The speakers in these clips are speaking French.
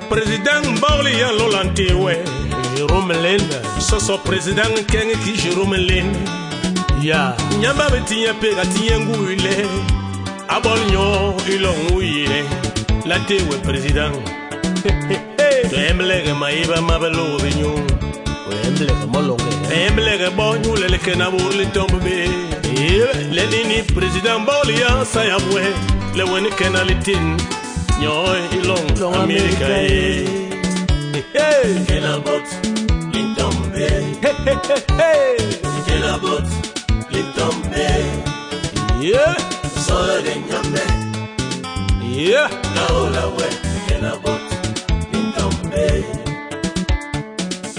Président Borlia Lolante Romelin, Soso président Ken Kiji Romelin. Ya, Nyamba Betia Pegatia Ngouile, Abolnyo, Ilon Ouile, la Tewe président. Tu aimes les Maïba Mabelo Vignon. Emblègue Bonjour, les Kenabur, les tombes. Les Nini, président Borlia, Sayabwe, le Wennikenalitin. Ilong America Kenabot Lintombe Kenabot Lintombe Yeah Sola de Nyambe Yeah Naola we Kenabot Lintombe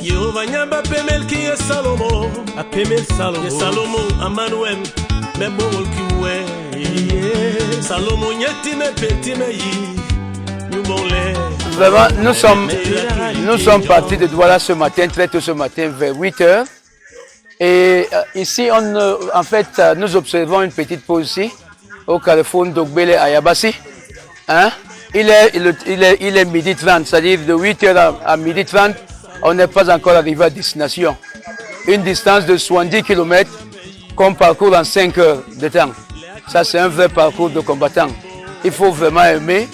Yehova Nyamba Pemel ki ye Salomo A Pemel Salomo Ye Salomo Amanuem Me bol ki we Salomo Nyeti me peti me yi. Vraiment, nous sommes partis de Douala ce matin, très tôt ce matin, vers 8 h. Et ici, en fait, nous observons une petite pause ici, au carrefour d'Ogbele à Yabassi. Hein? Il est midi 30, c'est-à-dire de 8 h à midi 30, on n'est pas encore arrivé à destination. Une distance de 70 km qu'on parcourt en 5 heures de temps. Ça, c'est un vrai parcours de combattant. Il faut vraiment aimer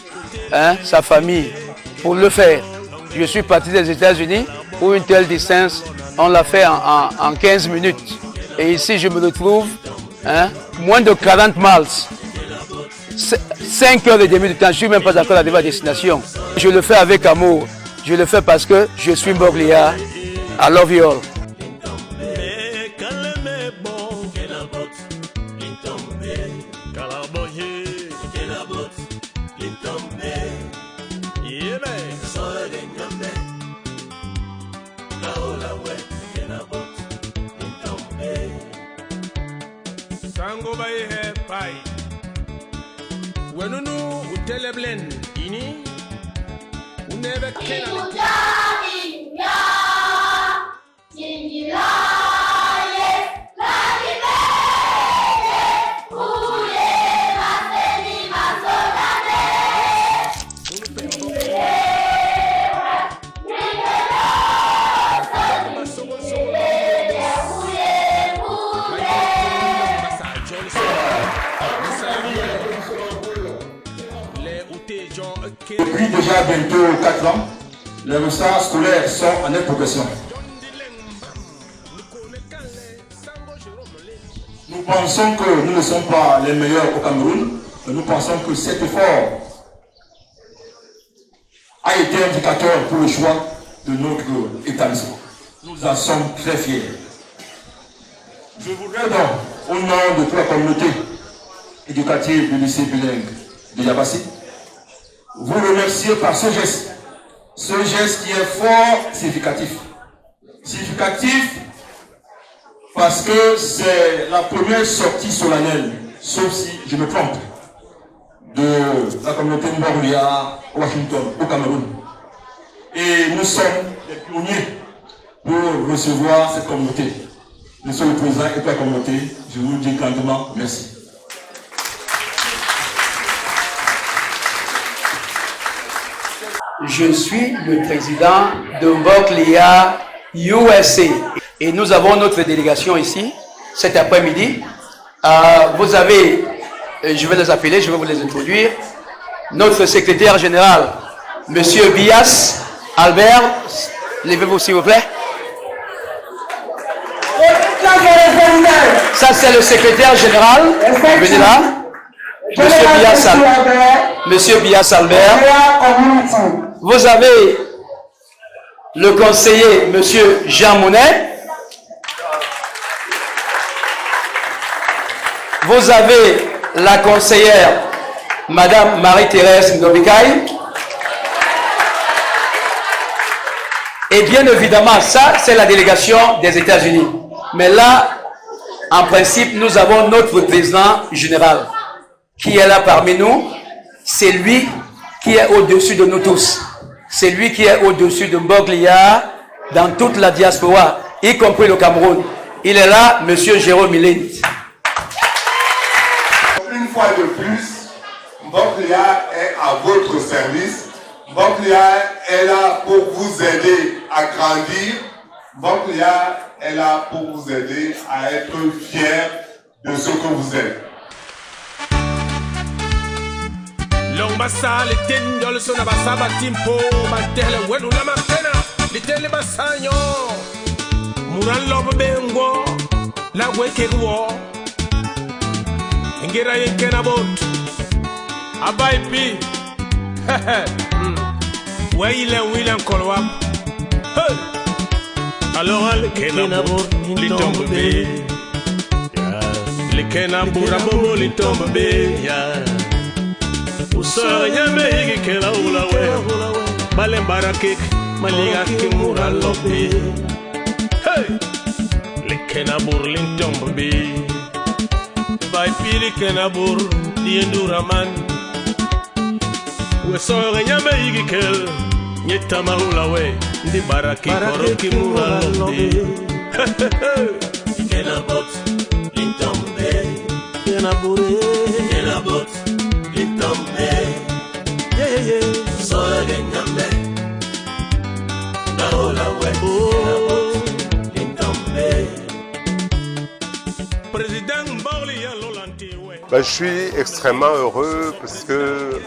sa famille pour le faire. Je suis parti des États-Unis où une telle distance, on l'a fait en 15 minutes. Et ici, je me retrouve moins de 40 miles. 5 heures et demie de temps, je ne suis même pas encore arrivé à destination. Je le fais avec amour. Je le fais parce que je suis Mboglia. I love you all. Sango baye he pai. Wenunu uteleblen ini unebe kena. Depuis déjà bientôt 4 ans, les résultats scolaires sont en nette progression. Nous pensons que nous ne sommes pas les meilleurs au Cameroun, mais nous pensons que cet effort a été indicateur pour le choix de notre établissement. Nous en sommes très fiers. Je voudrais donc, au nom de toute la communauté éducative du lycée bilingue de Yabassi, vous remercier par ce geste qui est fort significatif. Significatif parce que c'est la première sortie solennelle, sauf si je me trompe, de la communauté Mboglia à Washington, au Cameroun. Et nous sommes les pionniers pour recevoir cette communauté. Monsieur le Président et toute la communauté, je vous dis grandement merci. Je suis le président de Mboglia USA et nous avons notre délégation ici cet après-midi. Vous avez, je vais les appeler, je vais vous les introduire. Notre secrétaire général, Monsieur Bias Albert, levez-vous s'il vous plaît. Ça c'est le secrétaire général, venez là. Monsieur Bias Albert. Vous avez le conseiller M. Jean Mounet. Vous avez la conseillère Madame Marie-Thérèse Ndobikaï. Et bien évidemment, ça, c'est la délégation des États-Unis. Mais là, en principe, nous avons notre président général qui est là parmi nous. C'est lui qui est au-dessus de nous tous. C'est lui qui est au-dessus de Mboglia dans toute la diaspora, y compris le Cameroun. Il est là, Monsieur Jérôme Millet. Une fois de plus, Mboglia est à votre service. Mboglia est là pour vous aider à grandir. Mboglia est là pour vous aider à être fier de ce que vous êtes. Lombasa le tendol sona basaba timpo matele wenu na mapena litele basanyo muran lobo bengo la weke wo ingira yenkena bot abai pi wile kolwap alors le kena bot litombe be le kena bura bobo litombe be ya Usara nyame higi kela ulawe Bale barakik maliga kimura lobe Hey! Likena bur lintombe Bai pili kena bur diendura man Usara nyame higi kel Nyetama ulawe Ndi barakik koro kimura lobe Kena bot lintombe Kena bure Kena bot Je suis extrêmement heureux parce que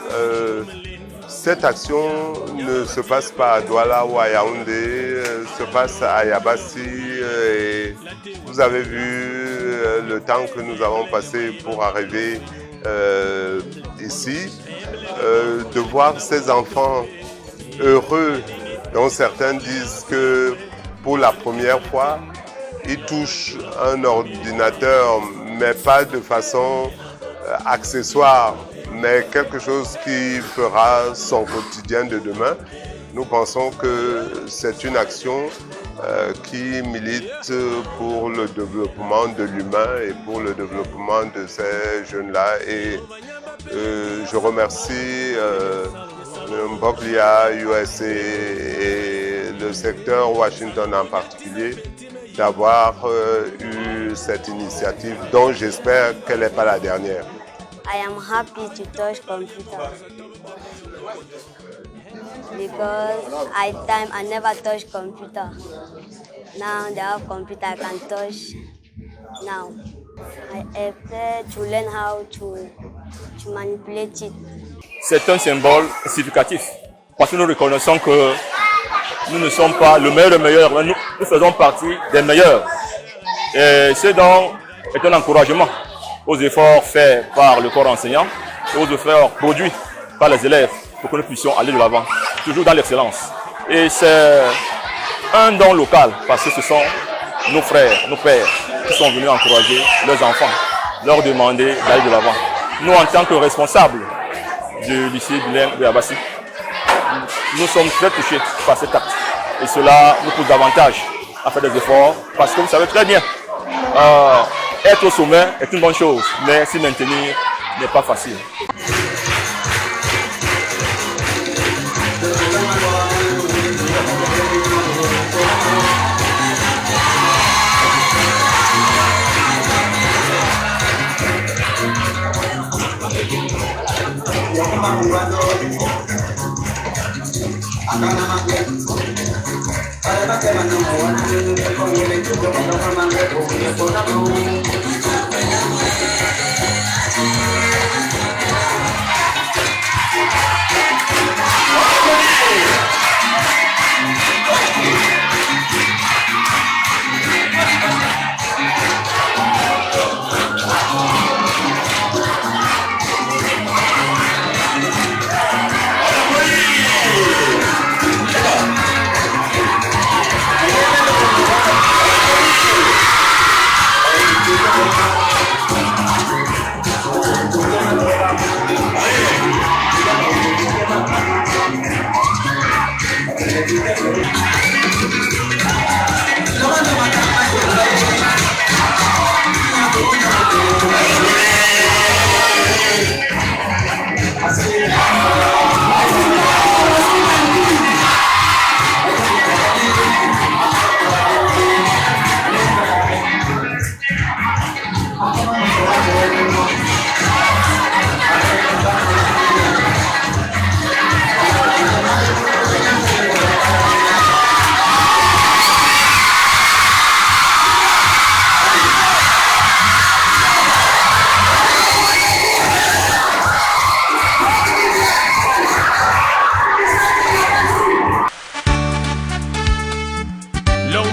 cette action ne se passe pas à Douala ou à Yaoundé, se passe à Yabassi. Et vous avez vu le temps que nous avons passé pour arriver ici, de voir ces enfants heureux, dont certains disent que pour la première fois, ils touchent un ordinateur, mais pas de façon accessoire, mais quelque chose qui fera son quotidien de demain. Nous pensons que c'est une action qui milite pour le développement de l'humain et pour le développement de ces jeunes-là. Et je remercie Mboglia, USA et le secteur Washington en particulier d'avoir eu cette initiative dont j'espère qu'elle n'est pas la dernière. I am happy to touch computer because I never touch computer. Now they have computer I can touch now. I have to learn how to manipulate it. C'est un symbole significatif parce que nous reconnaissons que nous ne sommes pas le meilleur des meilleurs, mais nous faisons partie des meilleurs. Et ce don est un encouragement aux efforts faits par le corps enseignant et aux efforts produits par les élèves pour que nous puissions aller de l'avant, toujours dans l'excellence. Et c'est un don local parce que ce sont nos frères, nos pères qui sont venus encourager leurs enfants, leur demander d'aller de l'avant. Nous, en tant que responsables du lycée bilingue de Yabassi, nous sommes très touchés par cet acte. Et cela nous pousse davantage à faire des efforts parce que vous savez très bien, être au sommet est une bonne chose, mais s'y maintenir n'est pas facile.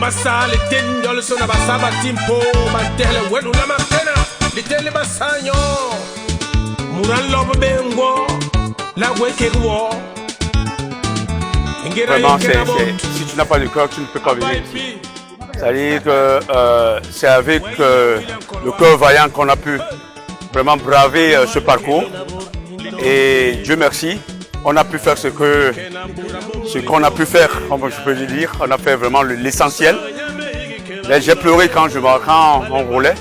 Basale tendol sona basaba timpo mantele wenu na mapena litele basanyo muran lobo bengo la wekewo. Vraiment, si tu n'as pas de cœur, tu ne peux pas venir ici. C'est-à-dire que c'est avec le cœur vaillant qu'on a pu vraiment braver ce parcours. Et Dieu merci, on a pu faire ce qu'on a pu faire, comme je peux le dire. On a fait vraiment l'essentiel. J'ai pleuré quand on roulait.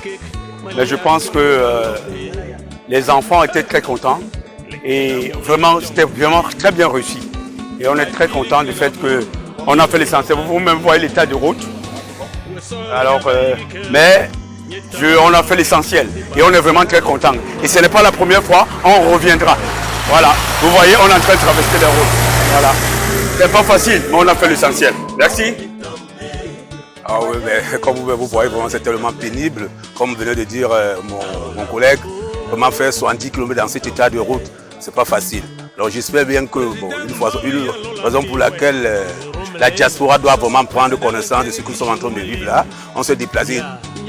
Mais je pense que les enfants étaient très contents. Et vraiment, c'était vraiment très bien réussi. Et on est très content du fait qu'on a fait l'essentiel. Vous-même voyez l'état de route. Alors, on a fait l'essentiel. Et on est vraiment très content. Et ce n'est pas la première fois, on reviendra. Voilà. Vous voyez, on est en train de traverser les routes. Voilà. C'est pas facile, mais on a fait l'essentiel. Merci. Ah oui, mais comme vous voyez, vraiment c'est tellement pénible. Comme venait de dire mon collègue, vraiment faire 70 km dans cet état de route, c'est pas facile. Alors j'espère bien que, une raison pour laquelle la diaspora doit vraiment prendre connaissance de ce que nous sommes en train de vivre là, on s'est déplacé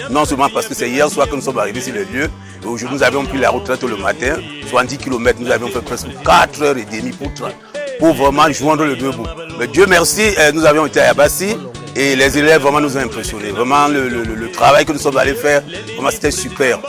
non seulement parce que c'est hier soir que nous sommes arrivés sur le lieu, et aujourd'hui nous avions pris la route très tôt le matin, 70 km, nous avions fait presque 4h30 pour vraiment joindre le deux bouts. Mais Dieu merci, nous avions été à Yabassi et les élèves vraiment nous ont impressionnés. Vraiment le travail que nous sommes allés faire, vraiment c'était super.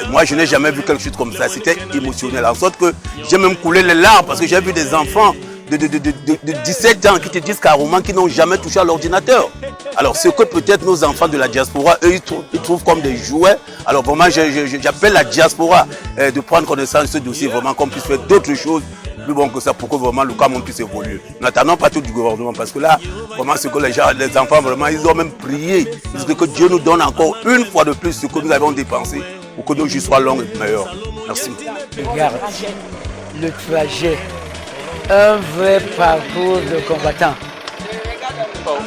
Moi je n'ai jamais vu quelque chose comme ça, c'était émotionnel. En sorte que j'ai même coulé les larmes parce que j'ai vu des enfants de 17 ans qui te disent carrément qu'ils n'ont jamais touché à l'ordinateur. Alors ce que peut-être nos enfants de la diaspora, eux ils trouvent comme des jouets. Alors vraiment j'appelle la diaspora de prendre connaissance de ce dossier, vraiment qu'on puisse faire d'autres choses plus bon que ça pour que vraiment le Cameroun puisse évoluer. N'attendons pas tout du gouvernement parce que là, vraiment ce que les enfants vraiment, ils ont même prié. Ils disent que Dieu nous donne encore une fois de plus ce que nous avons dépensé pour que nos jours soient longs et meilleurs. Merci. Regarde le trajet, un vrai parcours de combattant.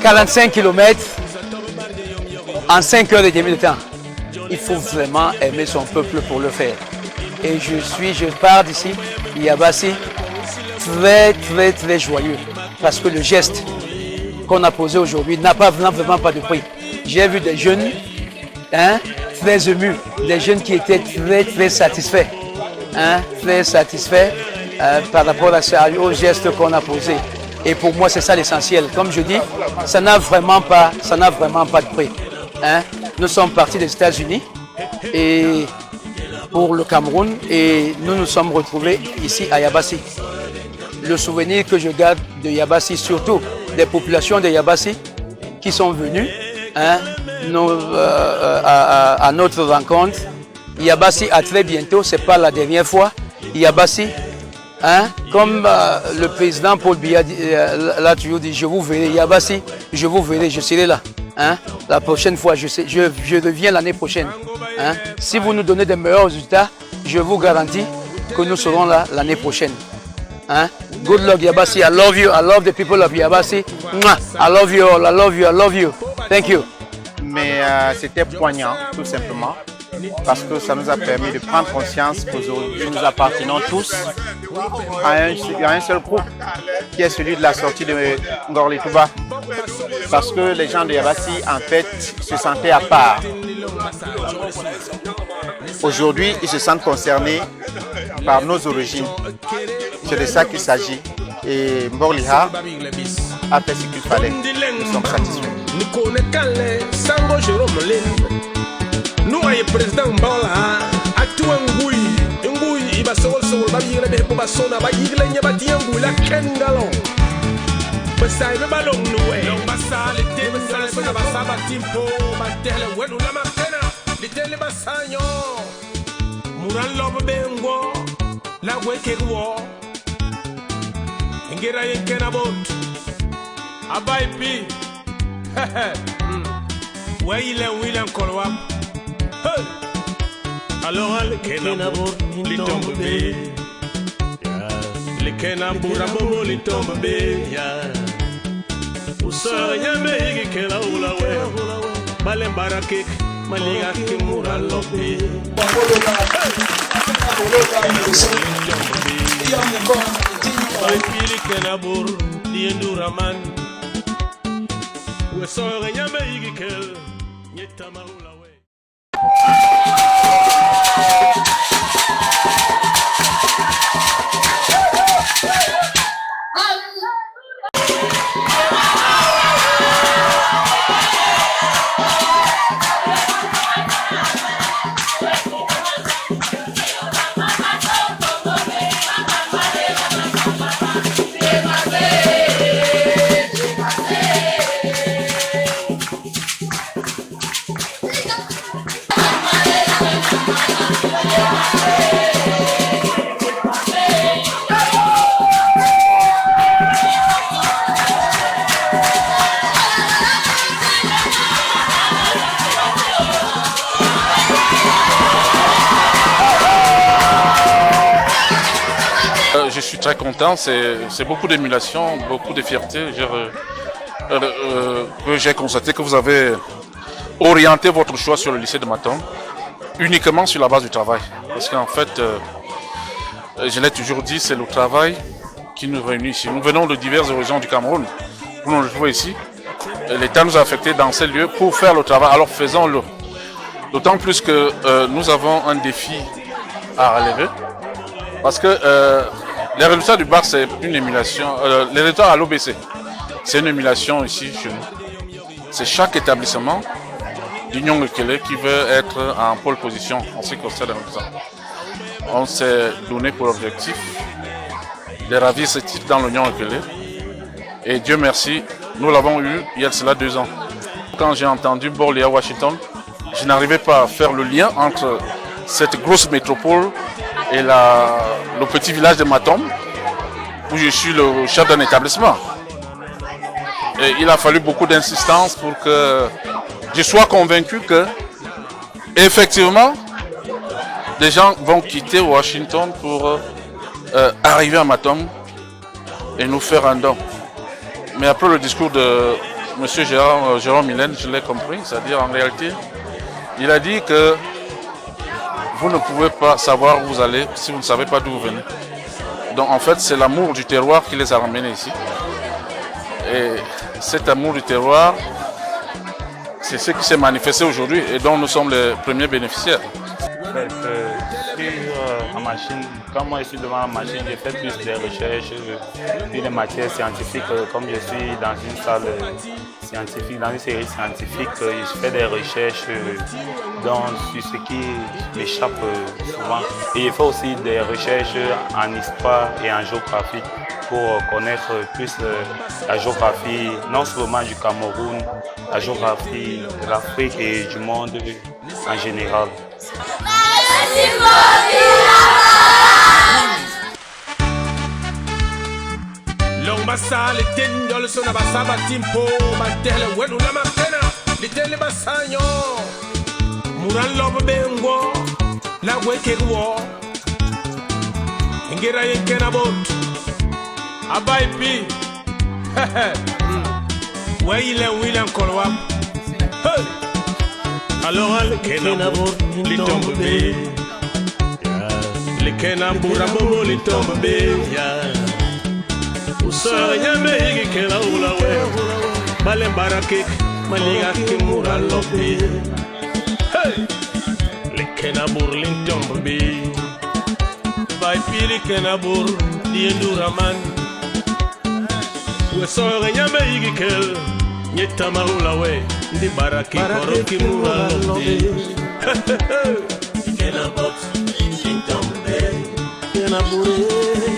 45 km en 5h30 de temps. Il faut vraiment aimer son peuple pour le faire. Et je pars d'ici, Yabassi, très joyeux. Parce que le geste qu'on a posé aujourd'hui n'a pas vraiment pas de prix. J'ai vu des jeunes très émus, des jeunes qui étaient très satisfaits. Très satisfaits par rapport au geste qu'on a posé. Et pour moi, c'est ça l'essentiel. Comme je dis, ça n'a vraiment pas de prix. Nous sommes partis des États-Unis et pour le Cameroun et nous nous sommes retrouvés ici à Yabassi. Le souvenir que je garde de Yabassi, surtout des populations de Yabassi qui sont venues à notre rencontre. Yabassi à très bientôt, ce n'est pas la dernière fois. Yabassi, comme le président Paul Biya l'a toujours dit, je vous verrai, Yabassi, je vous verrai, je serai là. La prochaine fois, je reviens l'année prochaine. Si vous nous donnez des meilleurs résultats, je vous garantis que nous serons là l'année prochaine. Good luck Yabassi, I love you, I love the people of Yabassi. I love you all, I love you, I love you. Thank you. Mais c'était poignant, tout simplement, parce que ça nous a permis de prendre conscience qu'aujourd'hui nous appartenons tous à un seul groupe, qui est celui de la sortie de Ngorletouba. Parce que les gens de Yabassi, en fait, se sentaient à part. Aujourd'hui, ils se sentent concernés par nos origines. C'est de ça qu'il s'agit. Et Mborliha a fait ce qu'il fallait. Nous sommes satisfaits. Nous avons président Mbola, actuellement Ngui, il va se babi le bépo basona, babi le nyabati ngui la kendalo. Besai me balong nuwe. Long basale te besale sona basaba timpo. Mantele wenu na makena. Litele basanyo. Muran lobo bengo. La weke wo. Ngera yenkena bot. Abai pi. William Kolwap. Hey. Alors le kenabor li tombe be. Le kenabura bobo li tombe be. Usara nyame higi kela ulawe. Balembara kek maliga kimura lobe. Ay pili kenabur li endura man. Usara nyame higi kel nyetama ulawe. Je suis très content, c'est beaucoup d'émulation, beaucoup de fierté. J'ai constaté que vous avez orienté votre choix sur le lycée de Matom uniquement sur la base du travail. Parce qu'en fait, je l'ai toujours dit, c'est le travail qui nous réunit ici. Nous venons de diverses régions du Cameroun pour nous retrouver ici. L'État nous a affectés dans ces lieux pour faire le travail, alors faisons-le. D'autant plus que nous avons un défi à relever. Parce que les résultats du bac, c'est une émulation. Les résultats à l'OBC, c'est une émulation ici chez nous. C'est chaque établissement d'Union Lekele qui veut être en pole position en ce qui concerne les résultats. On s'est donné pour objectif de ravir ce titre dans l'Union Lekele. Et Dieu merci, nous l'avons eu il y a cela 2 ans. Quand j'ai entendu Borley à Washington, je n'arrivais pas à faire le lien entre cette grosse métropole et le petit village de Matom, où je suis le chef d'un établissement. Et il a fallu beaucoup d'insistance pour que je sois convaincu que, effectivement, des gens vont quitter Washington pour arriver à Matom et nous faire un don. Mais après le discours de M. Jérôme Mylène, je l'ai compris, c'est-à-dire en réalité, il a dit que vous ne pouvez pas savoir où vous allez si vous ne savez pas d'où vous venez. Donc en fait, c'est l'amour du terroir qui les a ramenés ici. Et cet amour du terroir, c'est ce qui s'est manifesté aujourd'hui et dont nous sommes les premiers bénéficiaires. En machine, quand moi je suis devant la machine, je fais plus des recherches, puis des matières scientifiques. Comme je suis dans une salle scientifique, dans une série scientifique, je fais des recherches sur ce qui m'échappe souvent. Et je fais aussi des recherches en histoire et en géographie pour connaître plus la géographie, non seulement du Cameroun, la géographie de l'Afrique et du monde en général. Long basale tendol sona basaba timpo mantele wenu na makena litele basanyo muran lobo bengo la weke wo ngera yenkena bot abai pi William Kolwap. Hey. Alors le kenabur li tombe be. Le kenabura bobo li tombe be. Usara nyame higi kela ulawe. Balembara kek maliga kimura lobe. Hey. Le kenabur li tombe be. Bai pili kenabur li endura man. Usara nyame higi kel nyetama ulawe. Ndi baraki koroki mura lobe. Kenabot li tombe. Kenabure.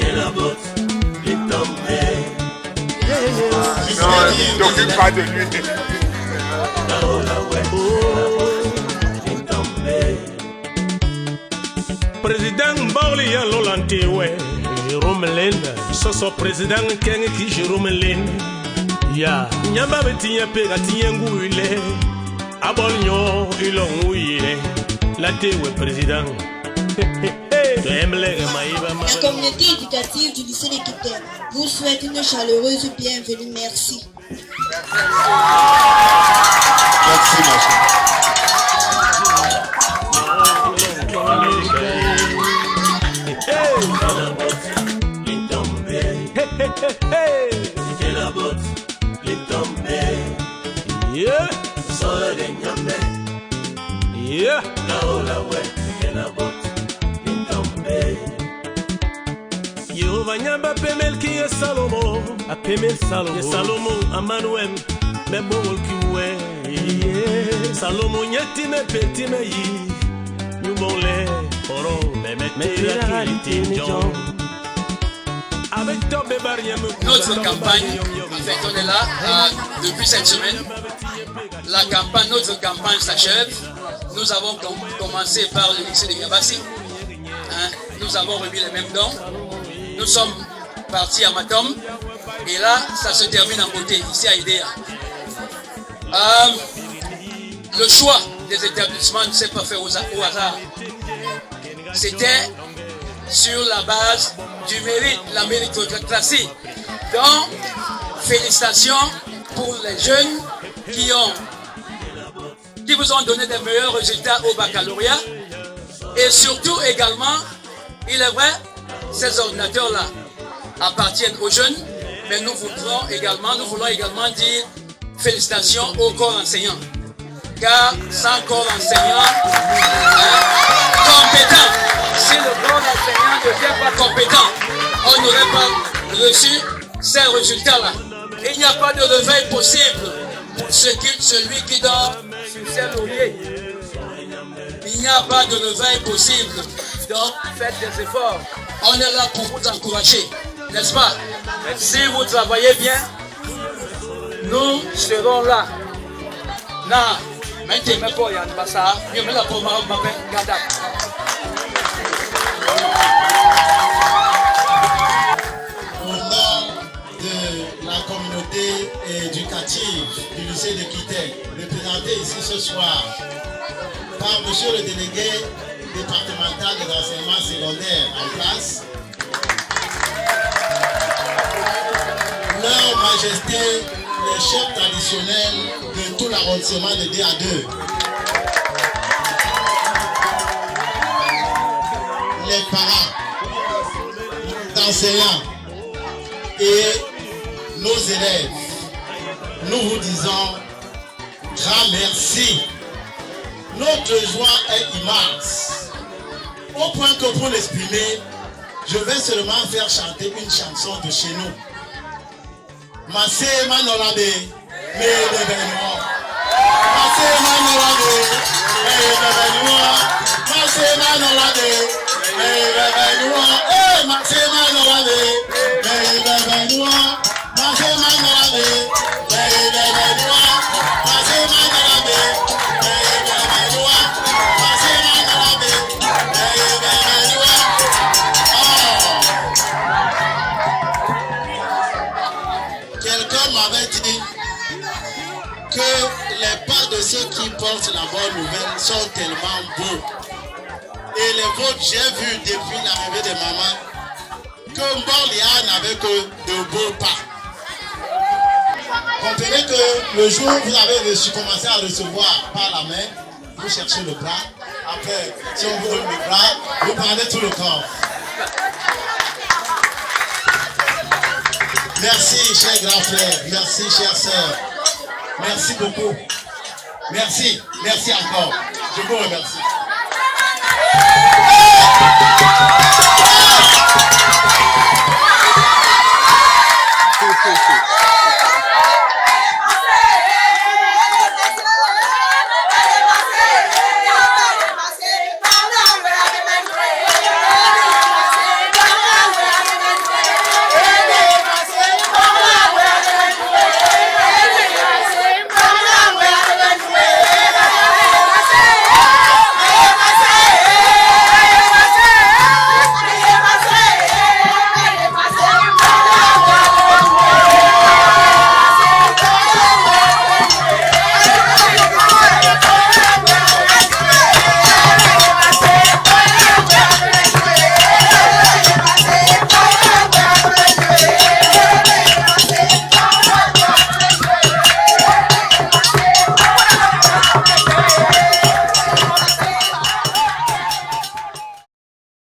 Kenabot li tombe. Non, t'occupe pas de lui. Président Borli ya lolante we Romelin soso président Ken ki Romelin ya nyamba betinya pe gatinya nguile abolnyo ilonguile la tewe président. La communauté éducative du lycée de Kité vous souhaite une chaleureuse bienvenue. Merci. Merci, ma chère. Yehova nyamba pemel ki ye Salomo a pemel Salomo ye Salomo Emmanuel me bol ki we Salomo nyeti me peti me yi nyumole oro me meti John. Notre campagne, en fait, on est là depuis cette semaine. Notre campagne s'achève. Nous avons commencé par le lycée de Niabassi. Nous avons remis les mêmes dons. Nous sommes partis à Matom. Et là, ça se termine en beauté, ici à IDEA. Le choix des établissements ne s'est pas fait au hasard. C'était sur la base du mérite, la méritocratie. Donc, félicitations pour les jeunes qui vous ont donné des meilleurs résultats au baccalauréat. Et surtout également, il est vrai, ces ordinateurs-là appartiennent aux jeunes, mais nous voulons également dire félicitations au corps enseignant. Car sans corps enseignant compétent, si le corps enseignant ne devient pas compétent, on n'aurait pas reçu ces résultats-là. Il n'y a pas de réveil possible pour celui qui dort sur ses lauriers. Il n'y a pas de réveil possible. Donc, faites des efforts. On est là pour vous encourager, n'est-ce pas? Si vous travaillez bien, nous serons là. Non, maintenant, il y a pas ça. Il y a la Au nom de la communauté éducative du lycée de Kité, représenté ici ce soir par monsieur le délégué départemental de l'enseignement secondaire en place, leur majesté, les chefs traditionnels de tout l'arrondissement de DA2, les parents d'enseignants et nos élèves, nous vous disons grand merci. Notre joie est immense, au point que pour l'exprimer, je vais seulement faire chanter une chanson de chez nous. Massé Manolade, mais l'événement. Massé Manolade, mais l'événement. Massé Manolade, mais l'événement. Eh, Massé Manolade, mais l'événement. Massé Manolade, mais l'événement. Massé Manolade, mais l'événement. Massé Manolade, mais l'événement. Quelqu'un m'avait dit que les pas de ceux qui portent la bonne nouvelle sont tellement beaux. Et les vôtres, j'ai vu depuis l'arrivée de maman que Mbolia n'avait que de beaux pas. Comprenez que le jour où vous avez commencé à recevoir par la main, vous cherchez le bras. Après, si on vous donne le bras, vous prenez tout le corps. Merci, chers grands frères. Merci, chères sœurs. Merci beaucoup. Merci. Merci encore. Je vous remercie.